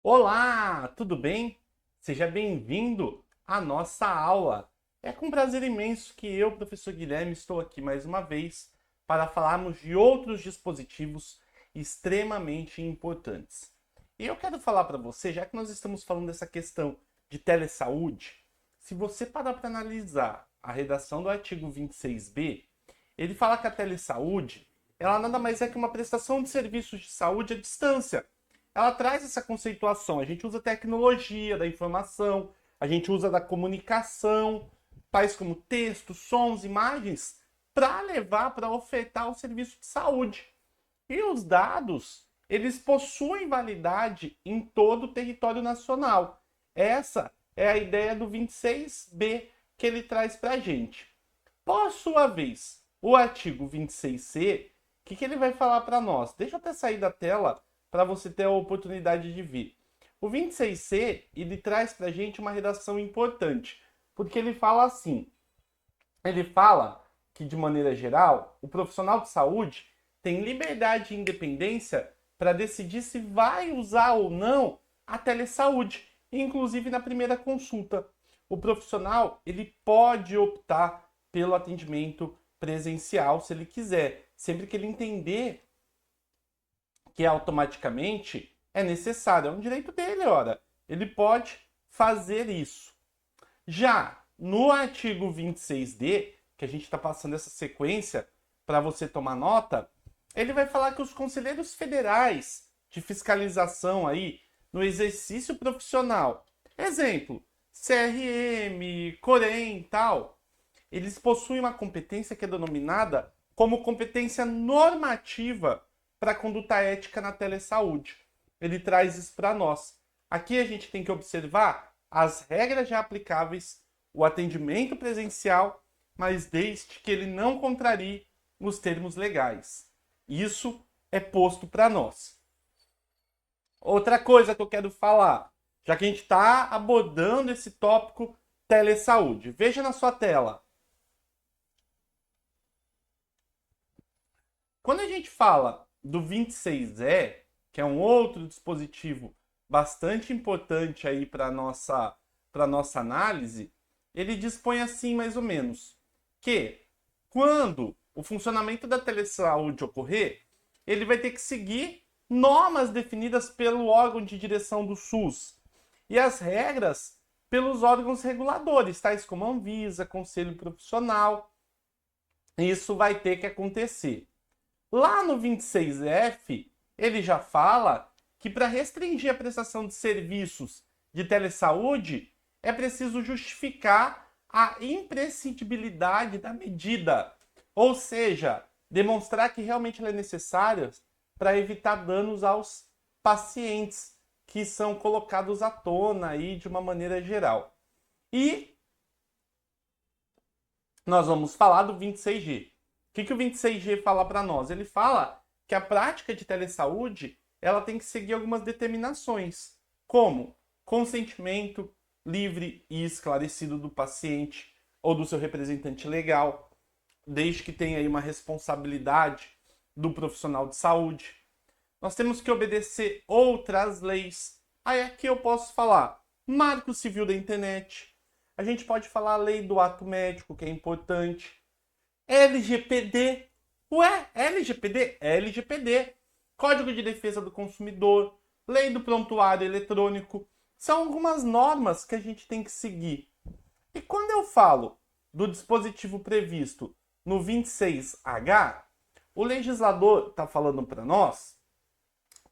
Olá, tudo bem? Seja bem-vindo à nossa aula. É com prazer imenso que eu, professor Guilherme, estou aqui mais uma vez para falarmos de outros dispositivos extremamente importantes. E eu quero falar para você, já que nós estamos falando dessa questão de telesaúde, se você parar para analisar a redação do artigo 26b, ele fala que a telesaúde, ela nada mais é que uma prestação de serviços de saúde à distância. Ela traz essa conceituação. A gente usa tecnologia da informação, a gente usa da comunicação, tais como texto, sons, imagens, para levar, para ofertar o serviço de saúde. E os dados, eles possuem validade em todo o território nacional. Essa é a ideia do 26B que ele traz para a gente. Por sua vez, o artigo 26C, o que ele vai falar para nós? Deixa eu até sair da tela para você ter a oportunidade de ver. O 26C, ele traz para a gente uma redação importante, porque ele fala assim, ele fala que, de maneira geral, o profissional de saúde tem liberdade e independência para decidir se vai usar ou não a telesaúde, inclusive na primeira consulta. O profissional ele pode optar pelo atendimento presencial se ele quiser, sempre que ele entender que automaticamente é necessário, é um direito dele, ora. Ele pode fazer isso. Já no artigo 26D, que a gente está passando essa sequência para você tomar nota, ele vai falar que os conselheiros federais de fiscalização aí no exercício profissional, exemplo, CRM, Corém e tal, eles possuem uma competência que é denominada como competência normativa para a conduta ética na telesaúde. Ele traz isso para nós. Aqui a gente tem que observar as regras já aplicáveis, o atendimento presencial, mas desde que ele não contrarie os termos legais. Isso é posto para nós. Outra coisa que eu quero falar, já que a gente está abordando esse tópico telesaúde, veja na sua tela. Quando a gente fala do 26E, que é um outro dispositivo bastante importante aí para nossa análise, ele dispõe assim mais ou menos que quando o funcionamento da telesaúde ocorrer, ele vai ter que seguir normas definidas pelo órgão de direção do SUS e as regras pelos órgãos reguladores, tais como a Anvisa, Conselho Profissional. Isso vai ter que acontecer. Lá no 26F, ele já fala que para restringir a prestação de serviços de telesaúde é preciso justificar a imprescindibilidade da medida, ou seja, demonstrar que realmente ela é necessária para evitar danos aos pacientes que são colocados à tona aí de uma maneira geral. E nós vamos falar do 26G. O que o 26G fala para nós? Ele fala que a prática de telesaúde ela tem que seguir algumas determinações, como consentimento livre e esclarecido do paciente ou do seu representante legal, desde que tenha aí uma responsabilidade do profissional de saúde. Nós temos que obedecer outras leis. Aí aqui eu posso falar Marco Civil da Internet. A gente pode falar a lei do ato médico, que é importante. LGPD. Ué, LGPD? LGPD. Código de Defesa do Consumidor, Lei do Prontuário Eletrônico. São algumas normas que a gente tem que seguir. E quando eu falo do dispositivo previsto no 26H, o legislador está falando para nós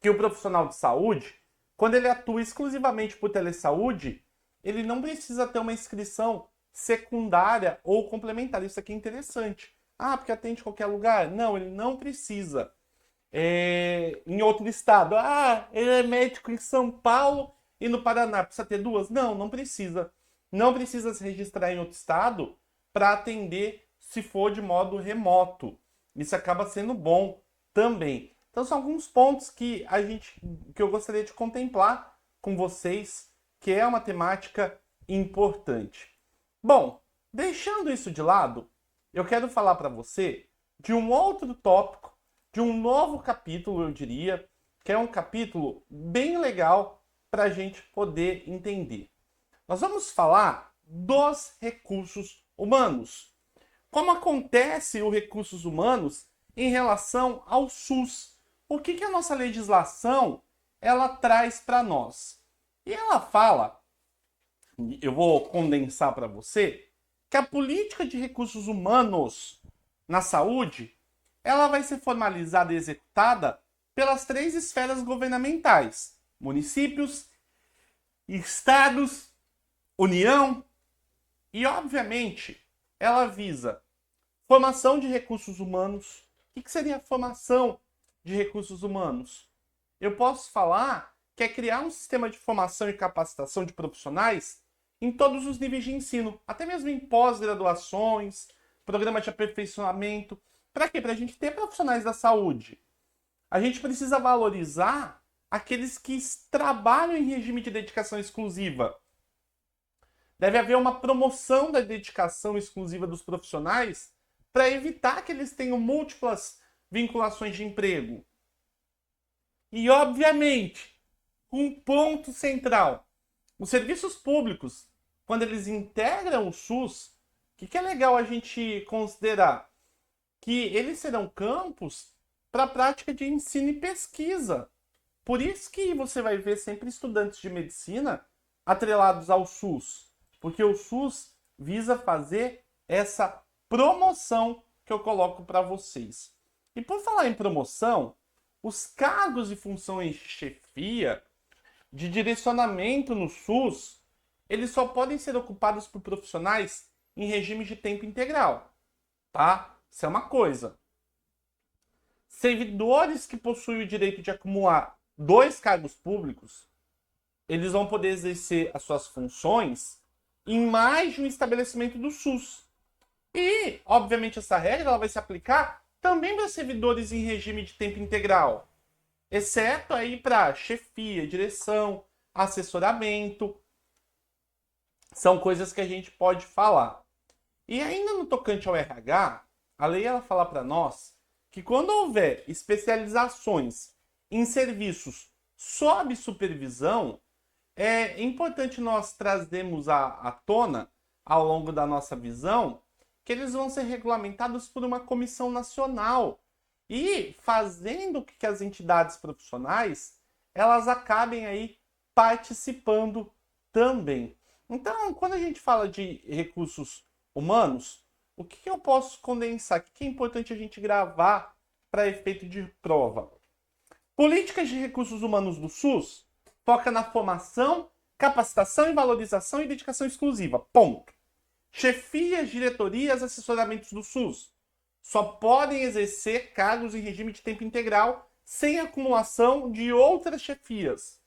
que o profissional de saúde, quando ele atua exclusivamente por telesaúde, ele não precisa ter uma inscrição secundária ou complementar. Isso aqui é interessante. Ah, porque atende em qualquer lugar? Não, ele não precisa. Em outro estado. Ah, ele é médico em São Paulo e no Paraná. Precisa ter duas? Não, não precisa. Não precisa se registrar em outro estado para atender se for de modo remoto. Isso acaba sendo bom também. Então são alguns pontos que eu gostaria de contemplar com vocês, que é uma temática importante. Bom, deixando isso de lado, eu quero falar para você de um outro tópico, de um novo capítulo, eu diria, que é um capítulo bem legal para a gente poder entender. Nós vamos falar dos recursos humanos. Como acontece os recursos humanos em relação ao SUS? O que a nossa legislação ela traz para nós? E ela fala, eu vou condensar para você, que a política de recursos humanos na saúde ela vai ser formalizada e executada pelas 3 esferas governamentais: municípios, estados, União, e obviamente ela visa formação de recursos humanos. O que seria a formação de recursos humanos? Eu posso falar que é criar um sistema de formação e capacitação de profissionais em todos os níveis de ensino, até mesmo em pós-graduações, programa de aperfeiçoamento. Para quê? Para a gente ter profissionais da saúde. A gente precisa valorizar aqueles que trabalham em regime de dedicação exclusiva. Deve haver uma promoção da dedicação exclusiva dos profissionais para evitar que eles tenham múltiplas vinculações de emprego. E, obviamente, um ponto central, os serviços públicos, quando eles integram o SUS, o que é legal a gente considerar? Que eles serão campos para a prática de ensino e pesquisa. Por isso que você vai ver sempre estudantes de medicina atrelados ao SUS, porque o SUS visa fazer essa promoção que eu coloco para vocês. E por falar em promoção, os cargos e funções de chefia, de direcionamento no SUS, eles só podem ser ocupados por profissionais em regime de tempo integral, tá? Isso é uma coisa. Servidores que possuem o direito de acumular 2 cargos públicos, eles vão poder exercer as suas funções em mais de um estabelecimento do SUS. E, obviamente, essa regra ela vai se aplicar também para servidores em regime de tempo integral, exceto aí para chefia, direção, assessoramento. São coisas que a gente pode falar. E ainda no tocante ao RH, a lei ela fala para nós que quando houver especializações em serviços sob supervisão, é importante nós trazermos à tona, ao longo da nossa visão, que eles vão ser regulamentados por uma comissão nacional e fazendo com que as entidades profissionais elas acabem aí participando também. Então, quando a gente fala de recursos humanos, o que eu posso condensar? O que é importante a gente gravar para efeito de prova? Políticas de recursos humanos do SUS foca na formação, capacitação e valorização e dedicação exclusiva. Ponto. Chefias, diretorias, assessoramentos do SUS só podem exercer cargos em regime de tempo integral sem acumulação de outras chefias.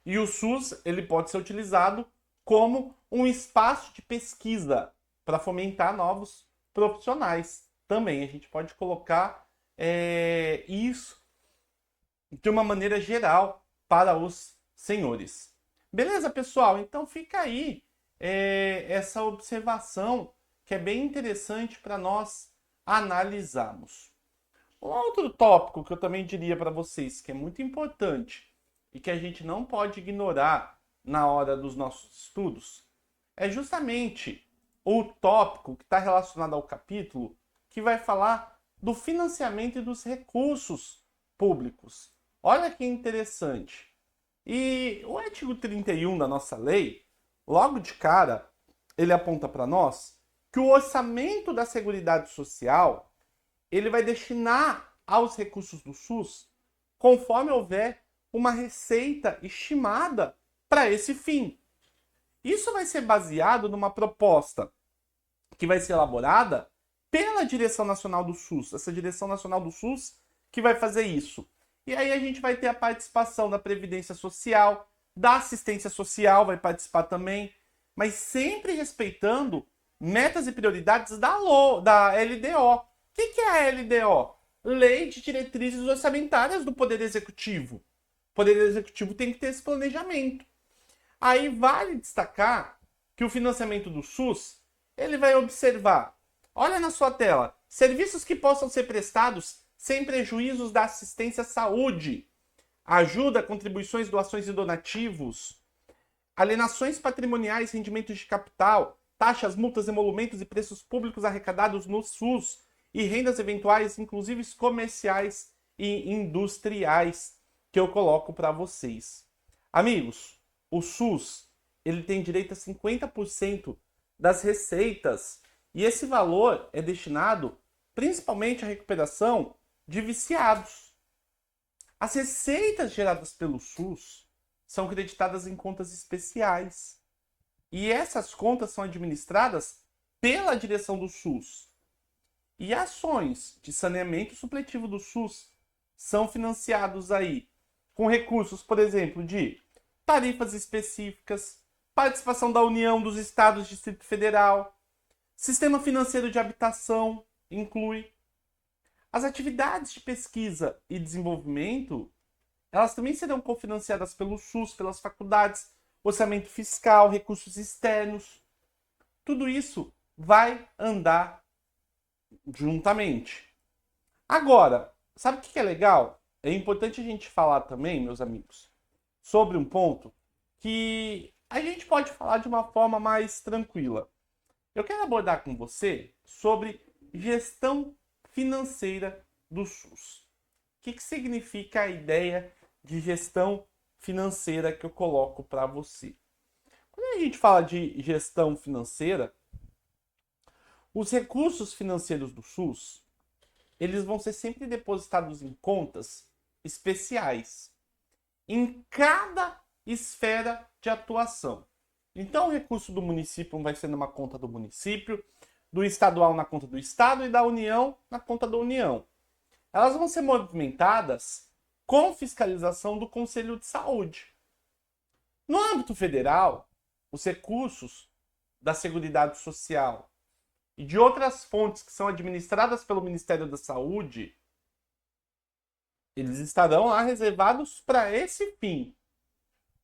E o SUS ele pode ser utilizado como um espaço de pesquisa para fomentar novos profissionais. Também a gente pode colocar isso de uma maneira geral para os senhores. Beleza, pessoal? Então fica aí essa observação que é bem interessante para nós analisarmos. Um outro tópico que eu também diria para vocês que é muito importante e que a gente não pode ignorar na hora dos nossos estudos é justamente o tópico que está relacionado ao capítulo que vai falar do financiamento e dos recursos públicos. Olha que interessante. E o artigo 31 da nossa lei, logo de cara, ele aponta para nós que o orçamento da Seguridade Social ele vai destinar aos recursos do SUS conforme houver uma receita estimada para esse fim. Isso vai ser baseado numa proposta que vai ser elaborada pela Direção Nacional do SUS. Essa Direção Nacional do SUS que vai fazer isso. E aí a gente vai ter a participação da Previdência Social, da Assistência Social vai participar também, mas sempre respeitando metas e prioridades da LDO. O que é a LDO? Lei de Diretrizes Orçamentárias do Poder Executivo. O Poder Executivo tem que ter esse planejamento. Aí vale destacar que o financiamento do SUS, ele vai observar, olha na sua tela, serviços que possam ser prestados sem prejuízos da assistência à saúde. ajuda, contribuições, doações e donativos, alienações patrimoniais, rendimentos de capital, taxas, multas, emolumentos e preços públicos arrecadados no SUS e rendas eventuais, inclusive comerciais e industriais, que eu coloco para vocês. Amigos, o SUS ele tem direito a 50% das receitas e esse valor é destinado principalmente à recuperação de viciados. As receitas geradas pelo SUS são creditadas em contas especiais. E essas contas são administradas pela direção do SUS. E ações de saneamento supletivo do SUS são financiados aí com recursos, por exemplo, de tarifas específicas, participação da União, dos Estados, Distrito Federal, sistema financeiro de habitação inclui. As atividades de pesquisa e desenvolvimento, elas também serão cofinanciadas pelo SUS, pelas faculdades, orçamento fiscal, recursos externos. Tudo isso vai andar juntamente. Agora, sabe o que é legal? É importante a gente falar também, meus amigos, sobre um ponto que a gente pode falar de uma forma mais tranquila. Eu quero abordar com você sobre gestão financeira do SUS. O que significa a ideia de gestão financeira que eu coloco para você? Quando a gente fala de gestão financeira, os recursos financeiros do SUS, eles vão ser sempre depositados em contas especiais, em cada esfera de atuação. Então, o recurso do município vai ser numa conta do município, do estadual na conta do estado e da União na conta da União. Elas vão ser movimentadas com fiscalização do Conselho de Saúde. No âmbito federal, os recursos da Seguridade Social e de outras fontes que são administradas pelo Ministério da Saúde, eles estarão lá reservados para esse fim.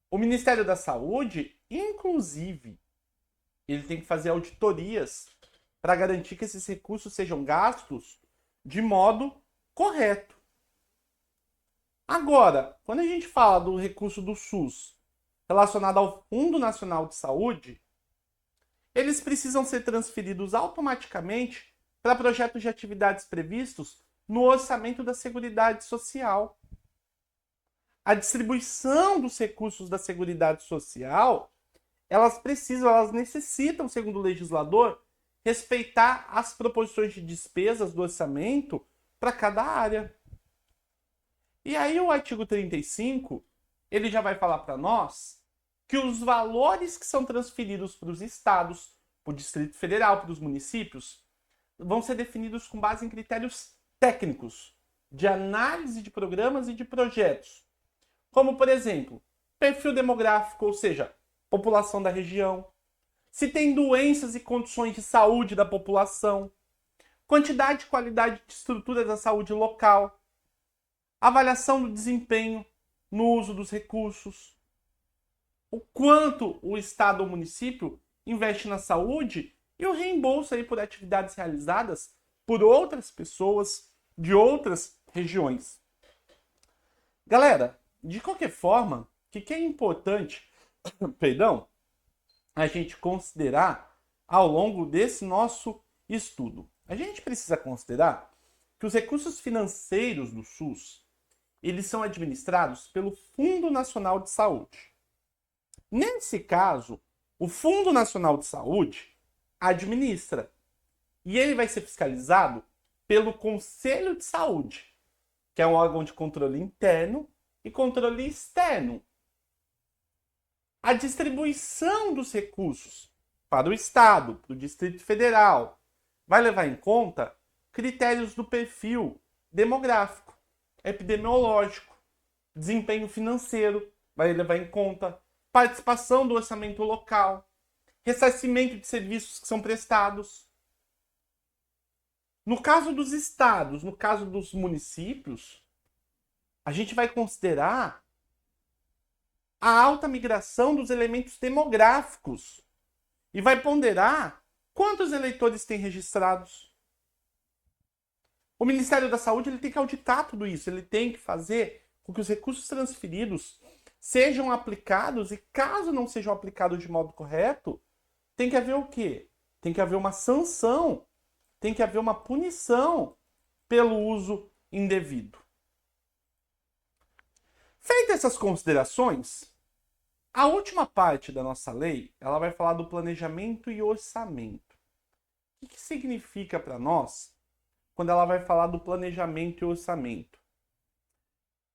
O Ministério da Saúde, inclusive, ele tem que fazer auditorias para garantir que esses recursos sejam gastos de modo correto. Agora, quando a gente fala do recurso do SUS relacionado ao Fundo Nacional de Saúde, eles precisam ser transferidos automaticamente para projetos de atividades previstos no orçamento da Seguridade Social. A distribuição dos recursos da Seguridade Social, elas necessitam, segundo o legislador, respeitar as proporções de despesas do orçamento para cada área. E aí o artigo 35, ele já vai falar para nós que os valores que são transferidos para os estados, para o Distrito Federal, para os municípios, vão ser definidos com base em critérios técnicos de análise de programas e de projetos. Como, por exemplo, perfil demográfico, ou seja, população da região, se tem doenças e condições de saúde da população, quantidade e qualidade de estrutura da saúde local, avaliação do desempenho no uso dos recursos, o quanto o Estado ou município investe na saúde e o reembolso aí por atividades realizadas por outras pessoas de outras regiões. Galera, de qualquer forma, o que é importante, a gente considerar ao longo desse nosso estudo? A gente precisa considerar que os recursos financeiros do SUS, eles são administrados pelo Fundo Nacional de Saúde. Nesse caso, o Fundo Nacional de Saúde administra e ele vai ser fiscalizado pelo Conselho de Saúde, que é um órgão de controle interno e controle externo. A distribuição dos recursos para o Estado, para o Distrito Federal, vai levar em conta critérios do perfil demográfico, epidemiológico, desempenho financeiro, vai levar em conta participação do orçamento local, ressarcimento de serviços que são prestados. No caso dos estados, no caso dos municípios, a gente vai considerar a alta migração dos elementos demográficos e vai ponderar quantos eleitores tem registrados. O Ministério da Saúde ele tem que auditar tudo isso, ele tem que fazer com que os recursos transferidos sejam aplicados e, caso não sejam aplicados de modo correto, tem que haver o quê? Tem que haver uma sanção, tem que haver uma punição pelo uso indevido. Feitas essas considerações, a última parte da nossa lei, ela vai falar do planejamento e orçamento. O que significa para nós quando ela vai falar do planejamento e orçamento?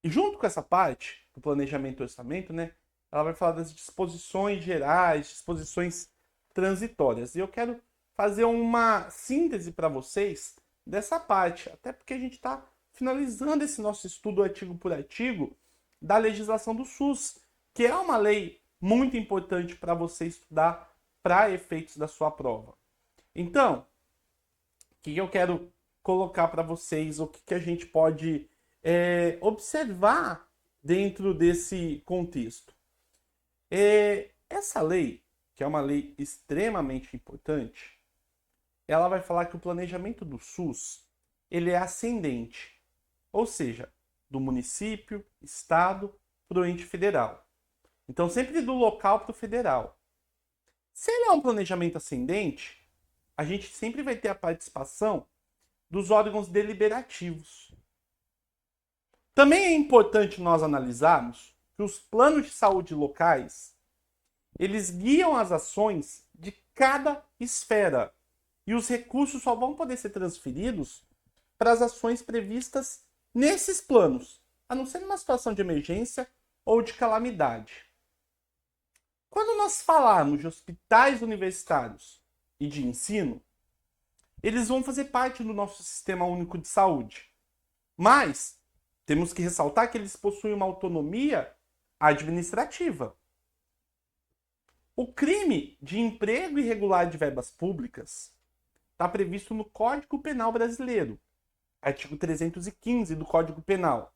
E junto com essa parte do planejamento e orçamento, né, ela vai falar das disposições gerais, disposições transitórias. E eu quero fazer uma síntese para vocês dessa parte, até porque a gente está finalizando esse nosso estudo artigo por artigo da legislação do SUS, que é uma lei muito importante para você estudar para efeitos da sua prova. Então, o que eu quero colocar para vocês, o que a gente pode observar dentro desse contexto? Essa lei, que é uma lei extremamente importante, ela vai falar que o planejamento do SUS ele é ascendente, ou seja, do município, estado, para o ente federal. Então, sempre do local para o federal. Se ele é um planejamento ascendente, a gente sempre vai ter a participação dos órgãos deliberativos. Também é importante nós analisarmos que os planos de saúde locais, eles guiam as ações de cada esfera e os recursos só vão poder ser transferidos para as ações previstas nesses planos, a não ser numa situação de emergência ou de calamidade. Quando nós falarmos de hospitais universitários e de ensino, eles vão fazer parte do nosso Sistema Único de Saúde. Mas temos que ressaltar que eles possuem uma autonomia administrativa. O crime de emprego irregular de verbas públicas está previsto no Código Penal Brasileiro, artigo 315 do Código Penal.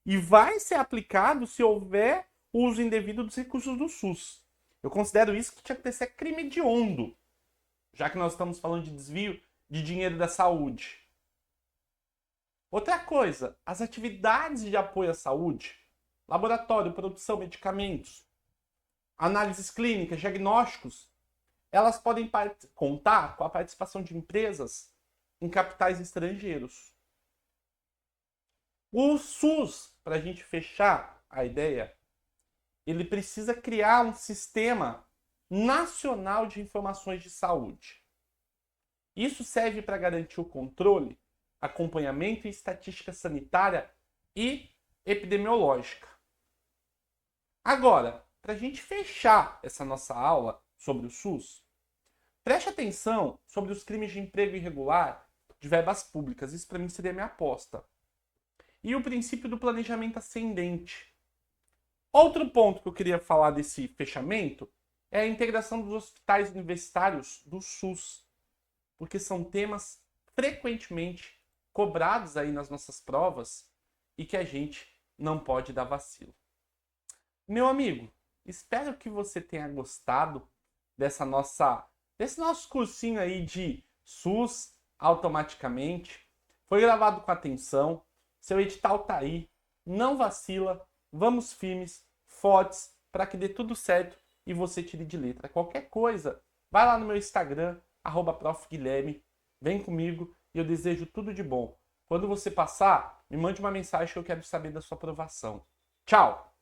E vai ser aplicado se houver uso indevido dos recursos do SUS. Eu considero isso que tinha que ser crime hediondo, já que nós estamos falando de desvio de dinheiro da saúde. Outra coisa, as atividades de apoio à saúde, laboratório, produção, medicamentos, análises clínicas, diagnósticos, elas podem contar com a participação de empresas em capitais estrangeiros. O SUS, para a gente fechar a ideia, ele precisa criar um sistema nacional de informações de saúde. Isso serve para garantir o controle, acompanhamento e estatística sanitária e epidemiológica. Agora, para a gente fechar essa nossa aula sobre o SUS, preste atenção sobre os crimes de emprego irregular de verbas públicas. Isso para mim seria a minha aposta. E o princípio do planejamento ascendente. Outro ponto que eu queria falar desse fechamento é a integração dos hospitais universitários do SUS, porque são temas frequentemente cobrados aí nas nossas provas e que a gente não pode dar vacilo. Meu amigo, espero que você tenha gostado desse nosso cursinho aí de SUS automaticamente. Foi gravado com atenção, seu edital tá aí, não vacila, vamos firmes, fortes, para que dê tudo certo e você tire de letra. Qualquer coisa, vai lá no meu Instagram, @profguilherme, vem comigo e eu desejo tudo de bom. Quando você passar, me mande uma mensagem que eu quero saber da sua aprovação. Tchau!